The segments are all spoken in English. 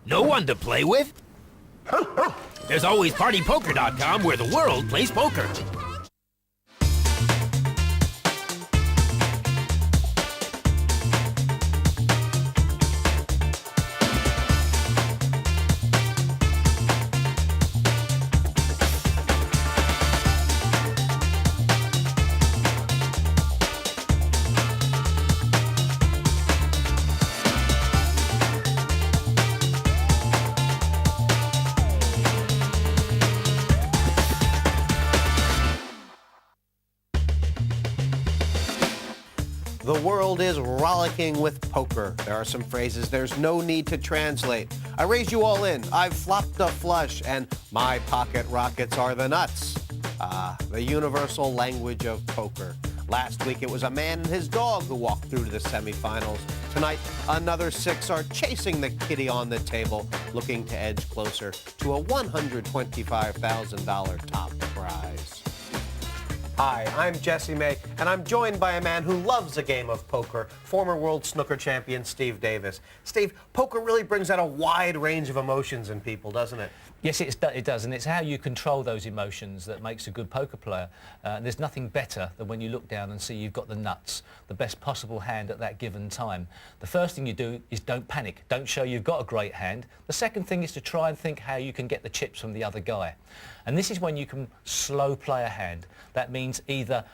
No one to play with? There's always PartyPoker.com where the world plays poker. The world is rollicking with poker. There are some phrases there's no need to translate. I raised you all in. I've flopped a flush, and my pocket rockets are the nuts. The universal language of poker. Last week it was a man and his dog who walked through to the semifinals. Tonight, another six are chasing the kitty on the table, looking to edge closer to a $125,000 top prize. Hi, I'm Jesse May, and I'm joined by a man who loves a game of poker, former world snooker champion Steve Davis. Steve, poker really brings out a wide range of emotions in people, doesn't it? Yes, it does, and it's how you control those emotions that makes a good poker player. There's nothing better than when you look down and see you've got the nuts, the best possible hand at that given time. The first thing you do is don't panic. Don't show you've got a great hand. The second thing is to try and think how you can get the chips from the other guy. And this is when you can slow play a hand. That means either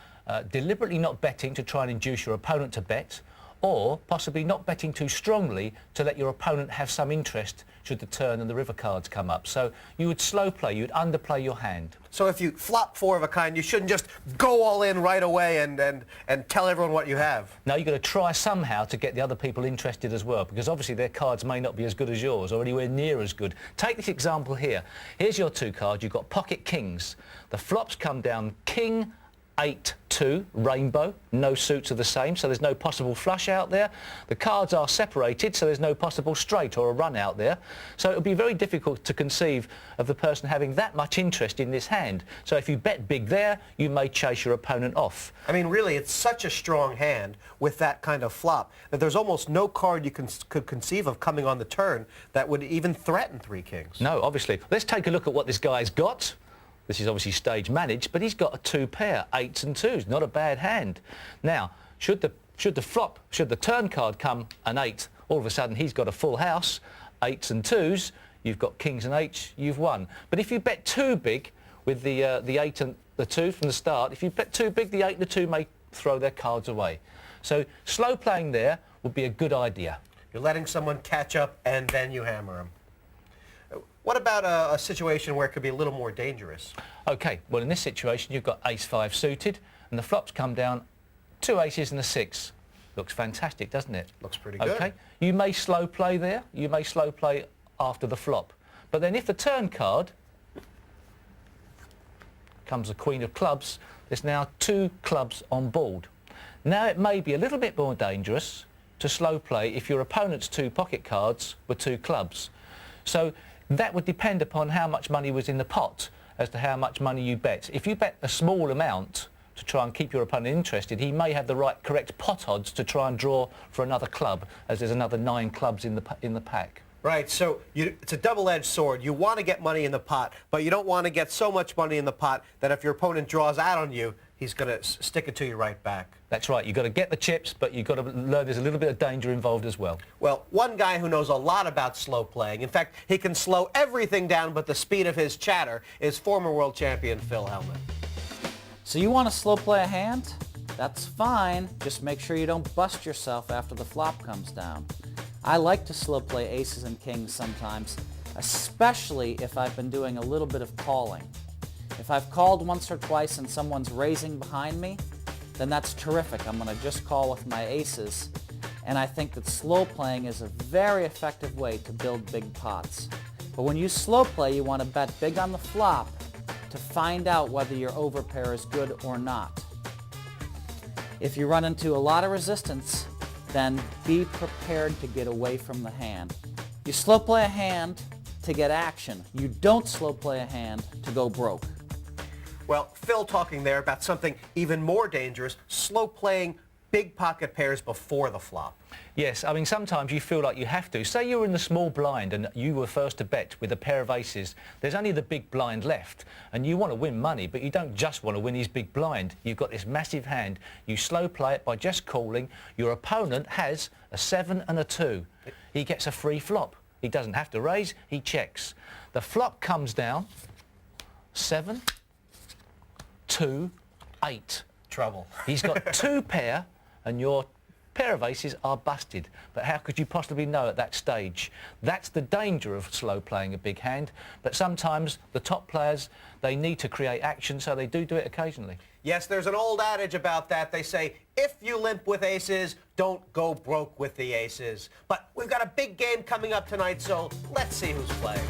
deliberately not betting to try and induce your opponent to bet, or possibly not betting too strongly to let your opponent have some interest should the turn and the river cards come up. So you would slow play, you would underplay your hand. So if you flop four of a kind, you shouldn't just go all in right away and tell everyone what you have. No, you've got to try somehow to get the other people interested as well, because obviously their cards may not be as good as yours or anywhere near as good. Take this example here. Here's your two cards. You've got pocket kings. The flops come down king, 8-2, rainbow. No suits are the same, so there's no possible flush out there. The cards are separated, so there's no possible straight or a run out there. So it would be very difficult to conceive of the person having that much interest in this hand. So if you bet big there, you may chase your opponent off. I mean, really, it's such a strong hand with that kind of flop that there's almost no card you could conceive of coming on the turn that would even threaten three kings. No, obviously. Let's take a look at what this guy's got. This is obviously stage managed, but he's got a two pair, 8s and 2s, not a bad hand. Now, should the turn card come an 8, all of a sudden he's got a full house, 8s and 2s, you've got kings and 8s, you've won. But if you bet too big with the 8 and the 2 from the start, if you bet too big, the 8 and the 2 may throw their cards away. So slow playing there would be a good idea. You're letting someone catch up and then you hammer them. What about a situation where it could be a little more dangerous? OK, well, in this situation, you've got ace-5 suited, and the flops come down 2 aces and a 6. Looks fantastic, doesn't it? Looks pretty good. OK, you may slow play there. You may slow play after the flop. But then if the turn card comes the queen of clubs, there's now 2 clubs on board. Now it may be a little bit more dangerous to slow play if your opponent's 2 pocket cards were 2 clubs. So that would depend upon how much money was in the pot as to how much money you bet. If you bet a small amount to try and keep your opponent interested, he may have the correct pot odds to try and draw for another club, as there's another 9 clubs in the pack. Right, so it's a double-edged sword. You want to get money in the pot, but you don't want to get so much money in the pot that if your opponent draws out on you, he's going to stick it to you right back. That's right. You've got to get the chips, but you've got to learn there's a little bit of danger involved as well. Well, one guy who knows a lot about slow playing, in fact, he can slow everything down but the speed of his chatter, is former world champion Phil Hellmuth. So you want to slow play a hand? That's fine. Just make sure you don't bust yourself after the flop comes down. I like to slow play aces and kings sometimes, especially if I've been doing a little bit of calling. If I've called once or twice and someone's raising behind me, then that's terrific. I'm going to just call with my aces. And I think that slow playing is a very effective way to build big pots. But when you slow play, you want to bet big on the flop to find out whether your overpair is good or not. If you run into a lot of resistance, then be prepared to get away from the hand. You slow play a hand to get action. You don't slow play a hand to go broke. Well, Phil talking there about something even more dangerous, slow playing big pocket pairs before the flop. Yes, I mean, sometimes you feel like you have to. Say you're in the small blind and you were first to bet with a pair of aces. There's only the big blind left, and you want to win money, but you don't just want to win his big blind. You've got this massive hand. You slow play it by just calling. Your opponent has a 7 and a 2. He gets a free flop. He doesn't have to raise, he checks. The flop comes down, 7, 2, 8. Trouble. He's got 2 pair, and your pair of aces are busted. But how could you possibly know at that stage? That's the danger of slow playing a big hand. But sometimes the top players, they need to create action, so they do it occasionally. Yes, there's an old adage about that. They say, if you limp with aces, don't go broke with the aces. But we've got a big game coming up tonight, so let's see who's playing.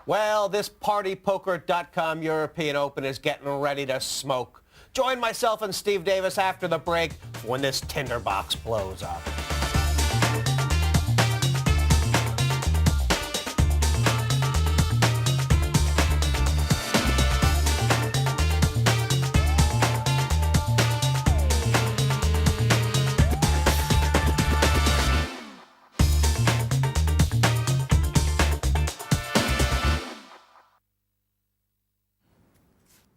Well, this PartyPoker.com European Open is getting ready to smoke. Join myself and Steve Davis after the break when this tinderbox blows up.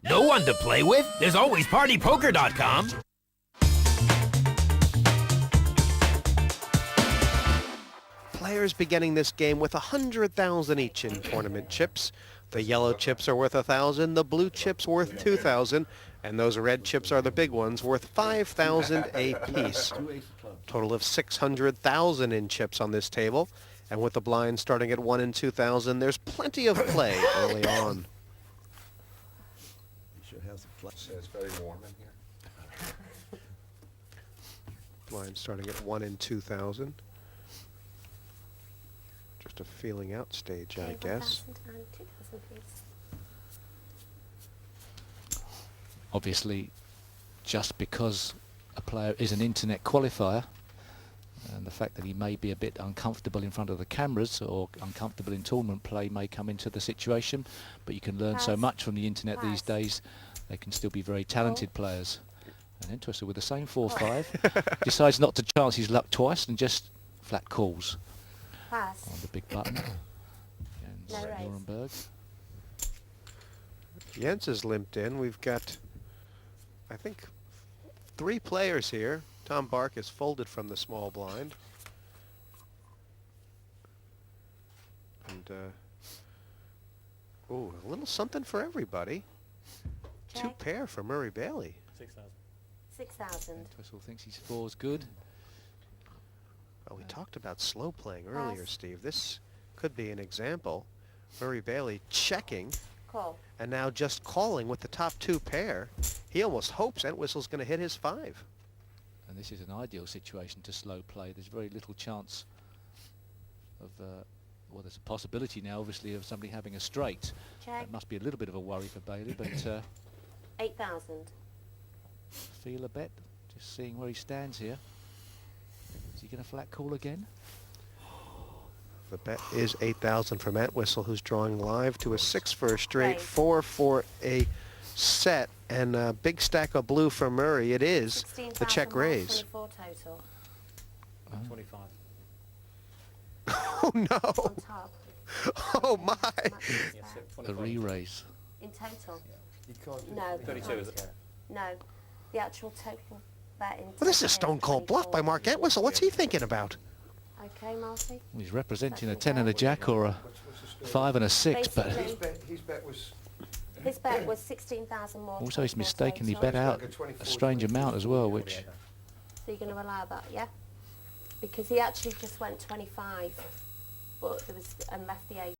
No one to play with? There's always PartyPoker.com. Players beginning this game with 100,000 each in tournament chips. The yellow chips are worth 1,000, the blue chips worth 2,000, and those red chips are the big ones worth 5,000 apiece. Total of 600,000 in chips on this table, and with the blind starting at 1 and 2,000, there's plenty of play early on. It's very warm in here. Blind starting at 1 and 2,000. Just a feeling out stage, I guess. 1,000 and 2,000, please. Obviously, just because a player is an internet qualifier, and the fact that he may be a bit uncomfortable in front of the cameras or uncomfortable in tournament play may come into the situation, but you can learn so Pass. much from the internet these Pass. days. They can still be very talented players. And interested with the same 4-5, decides not to chance his luck twice and just flat calls Pass. on the big button. No Jens raise. Nuremberg. Jens is limped in. We've got, I think, 3 players here. Tom Bark is folded from the small blind. And, ooh, a little something for everybody. 2 Check. pair for Murray Bailey. 6,000. Twissell thinks his 4's good. Well, we talked about slow playing earlier, Pass. Steve. This could be an example. Murray Bailey checking Call. and now just calling with the top 2 pair. He almost hopes Entwistle's going to hit his 5. And this is an ideal situation to slow play. There's very little chance of, well, there's a possibility now, obviously, of somebody having a straight. Check. That must be a little bit of a worry for Bailey, but 8,000. feel a bet, just seeing where he stands here. Is he going to flat call again? The bet is 8,000 from Entwistle, who's drawing live to a 6 for a straight, Raise. 4 for a set, and a big stack of blue for Murray. It is the check raise. 24 total. 25. Oh, no. On top. Oh, my. Maximum bet. A re-raise. In total. You can't do No. 32, you is it? can't. No. The actual total bet in Well, this is a stone cold bluff by Mark Entwistle. What's he thinking about? Okay, Marty. Well, he's representing a That's 10 and a okay. jack or a What's the 5 and a 6, but Basically- His bet was His bet was 16,000 more. also he's 24 mistakenly total. bet out like a 24, a strange amount as well, which So you're going to allow that, yeah? Because he actually just went 25, but there was and left the 8.